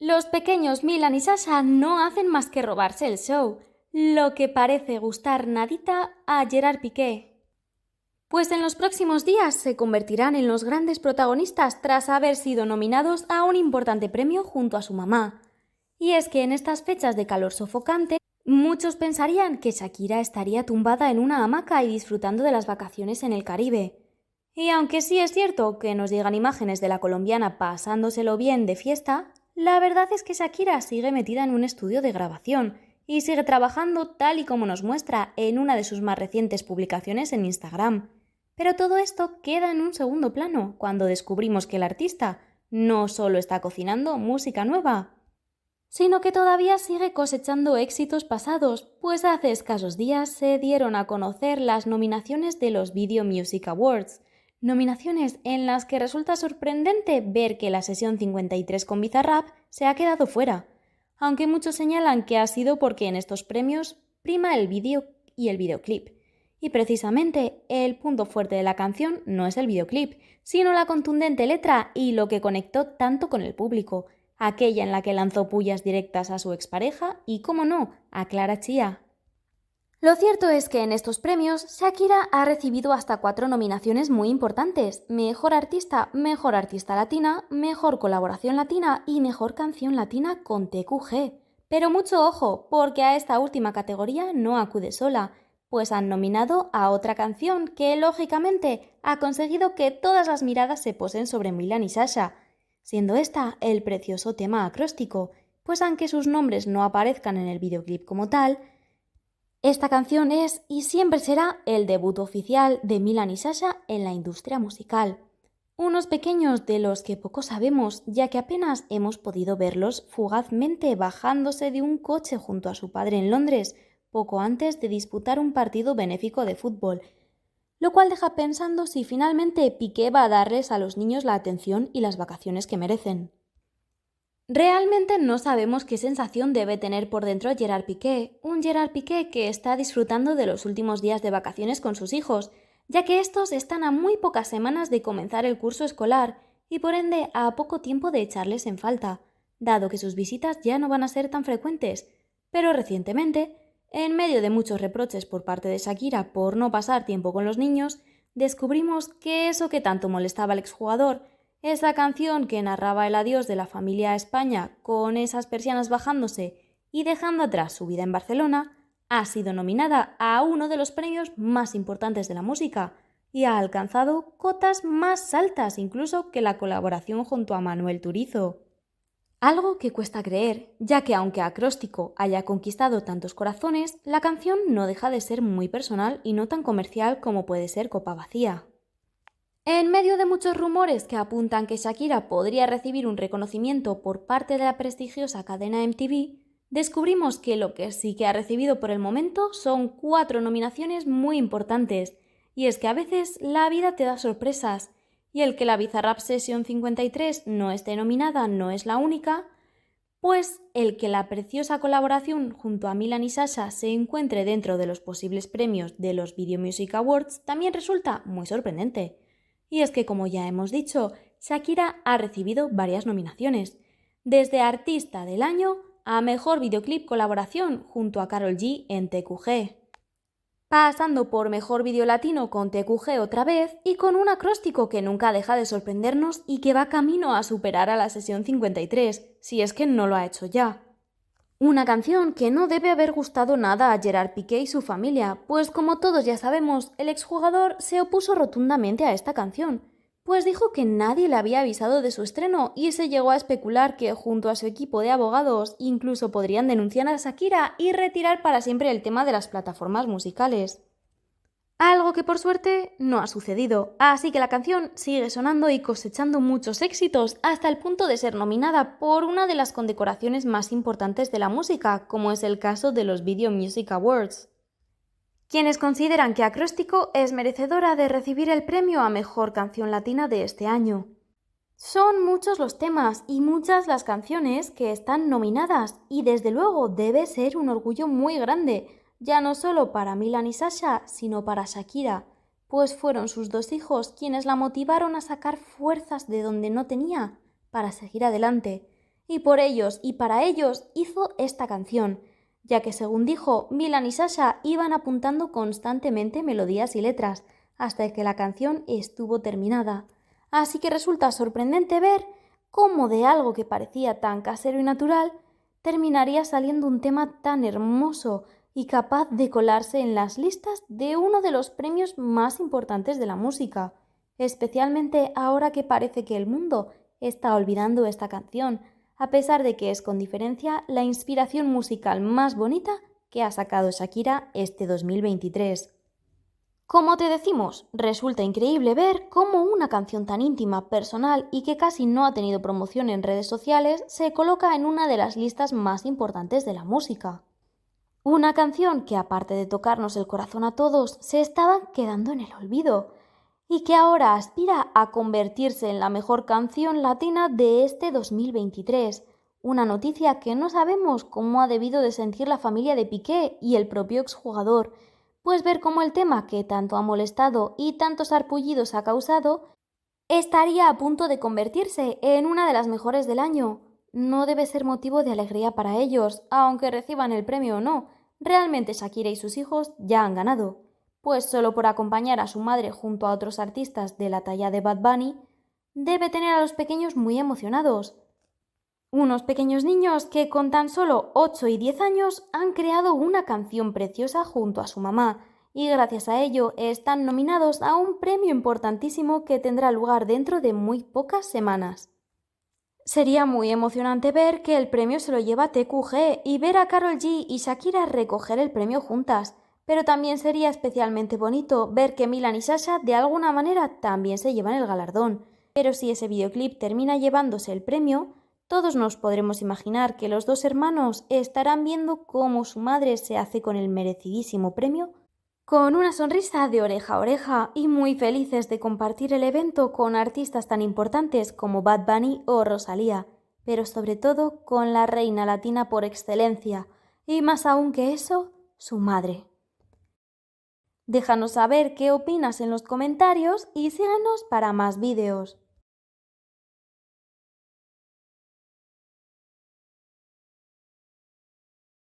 Los pequeños Milan y Sasha no hacen más que robarse el show, lo que parece gustar nadita a Gerard Piqué. Pues en los próximos días se convertirán en los grandes protagonistas tras haber sido nominados a un importante premio junto a su mamá. Y es que en estas fechas de calor sofocante, muchos pensarían que Shakira estaría tumbada en una hamaca y disfrutando de las vacaciones en el Caribe. Y aunque sí es cierto que nos llegan imágenes de la colombiana pasándoselo bien de fiesta, la verdad es que Shakira sigue metida en un estudio de grabación y sigue trabajando tal y como nos muestra en una de sus más recientes publicaciones en Instagram. Pero todo esto queda en un segundo plano cuando descubrimos que el artista no solo está cocinando música nueva, sino que todavía sigue cosechando éxitos pasados, pues hace escasos días se dieron a conocer las nominaciones de los Video Music Awards, nominaciones en las que resulta sorprendente ver que la sesión 53 con Bizarrap se ha quedado fuera, aunque muchos señalan que ha sido porque en estos premios prima el vídeo y el videoclip. Y precisamente el punto fuerte de la canción no es el videoclip, sino la contundente letra y lo que conectó tanto con el público, aquella en la que lanzó pullas directas a su expareja y, cómo no, a Clara Chía. Lo cierto es que en estos premios Shakira ha recibido hasta 4 nominaciones muy importantes: Mejor Artista Latina, Mejor Colaboración Latina y Mejor Canción Latina con TQG. Pero mucho ojo, porque a esta última categoría no acude sola, pues han nominado a otra canción que, lógicamente, ha conseguido que todas las miradas se posen sobre Milan y Sasha, siendo esta el precioso tema acróstico, pues aunque sus nombres no aparezcan en el videoclip como tal, esta canción es y siempre será el debut oficial de Milan y Sasha en la industria musical. Unos pequeños de los que poco sabemos, ya que apenas hemos podido verlos fugazmente bajándose de un coche junto a su padre en Londres, poco antes de disputar un partido benéfico de fútbol, lo cual deja pensando si finalmente Piqué va a darles a los niños la atención y las vacaciones que merecen. Realmente no sabemos qué sensación debe tener por dentro Gerard Piqué, un Gerard Piqué que está disfrutando de los últimos días de vacaciones con sus hijos, ya que estos están a muy pocas semanas de comenzar el curso escolar y por ende a poco tiempo de echarles en falta, dado que sus visitas ya no van a ser tan frecuentes. Pero recientemente, en medio de muchos reproches por parte de Shakira por no pasar tiempo con los niños, descubrimos que eso que tanto molestaba al exjugador, esa canción que narraba el adiós de la familia a España con esas persianas bajándose y dejando atrás su vida en Barcelona, ha sido nominada a uno de los premios más importantes de la música y ha alcanzado cotas más altas incluso que la colaboración junto a Manuel Turizo. Algo que cuesta creer, ya que aunque Acróstico haya conquistado tantos corazones, la canción no deja de ser muy personal y no tan comercial como puede ser Copa Vacía. En medio de muchos rumores que apuntan que Shakira podría recibir un reconocimiento por parte de la prestigiosa cadena MTV, descubrimos que lo que sí que ha recibido por el momento son 4 nominaciones muy importantes, y es que a veces la vida te da sorpresas, y el que la Bizarrap Session 53 no esté nominada no es la única, pues el que la preciosa colaboración junto a Milan y Sasha se encuentre dentro de los posibles premios de los Video Music Awards también resulta muy sorprendente. Y es que, como ya hemos dicho, Shakira ha recibido varias nominaciones, desde Artista del Año a Mejor Videoclip Colaboración junto a Karol G en TQG, pasando por Mejor Video Latino con TQG otra vez y con un acróstico que nunca deja de sorprendernos y que va camino a superar a la sesión 53, si es que no lo ha hecho ya. Una canción que no debe haber gustado nada a Gerard Piqué y su familia, pues como todos ya sabemos, el exjugador se opuso rotundamente a esta canción, pues dijo que nadie le había avisado de su estreno y se llegó a especular que junto a su equipo de abogados incluso podrían denunciar a Shakira y retirar para siempre el tema de las plataformas musicales. Algo que por suerte no ha sucedido, así que la canción sigue sonando y cosechando muchos éxitos hasta el punto de ser nominada por una de las condecoraciones más importantes de la música, como es el caso de los Video Music Awards, quienes consideran que Acróstico es merecedora de recibir el premio a Mejor Canción Latina de este año. Son muchos los temas y muchas las canciones que están nominadas y desde luego debe ser un orgullo muy grande, ya no solo para Milan y Sasha, sino para Shakira, pues fueron sus 2 hijos quienes la motivaron a sacar fuerzas de donde no tenía para seguir adelante. y por ellos y para ellos hizo esta canción, ya que según dijo, Milan y Sasha iban apuntando constantemente melodías y letras hasta que la canción estuvo terminada. Así que resulta sorprendente ver cómo de algo que parecía tan casero y natural terminaría saliendo un tema tan hermoso y capaz de colarse en las listas de uno de los premios más importantes de la música, especialmente ahora que parece que el mundo está olvidando esta canción, a pesar de que es con diferencia la inspiración musical más bonita que ha sacado Shakira este 2023. Como te decimos, resulta increíble ver cómo una canción tan íntima, personal y que casi no ha tenido promoción en redes sociales se coloca en una de las listas más importantes de la música. Una canción que, aparte de tocarnos el corazón a todos, se estaba quedando en el olvido y que ahora aspira a convertirse en la mejor canción latina de este 2023. Una noticia que no sabemos cómo ha debido de sentir la familia de Piqué y el propio exjugador, pues ver cómo el tema que tanto ha molestado y tantos arpullidos ha causado estaría a punto de convertirse en una de las mejores del año. No debe ser motivo de alegría para ellos, aunque reciban el premio o no. Realmente Shakira y sus hijos ya han ganado, pues solo por acompañar a su madre junto a otros artistas de la talla de Bad Bunny, debe tener a los pequeños muy emocionados. Unos pequeños niños que con tan solo 8 y 10 años han creado una canción preciosa junto a su mamá y gracias a ello están nominados a un premio importantísimo que tendrá lugar dentro de muy pocas semanas. Sería muy emocionante ver que el premio se lo lleva TQG y ver a Karol G y Shakira recoger el premio juntas, pero también sería especialmente bonito ver que Milan y Sasha de alguna manera también se llevan el galardón. Pero si ese videoclip termina llevándose el premio, todos nos podremos imaginar que los dos hermanos estarán viendo cómo su madre se hace con el merecidísimo premio, con una sonrisa de oreja a oreja y muy felices de compartir el evento con artistas tan importantes como Bad Bunny o Rosalía, pero sobre todo con la reina latina por excelencia, y más aún que eso, su madre. Déjanos saber qué opinas en los comentarios y síganos para más vídeos.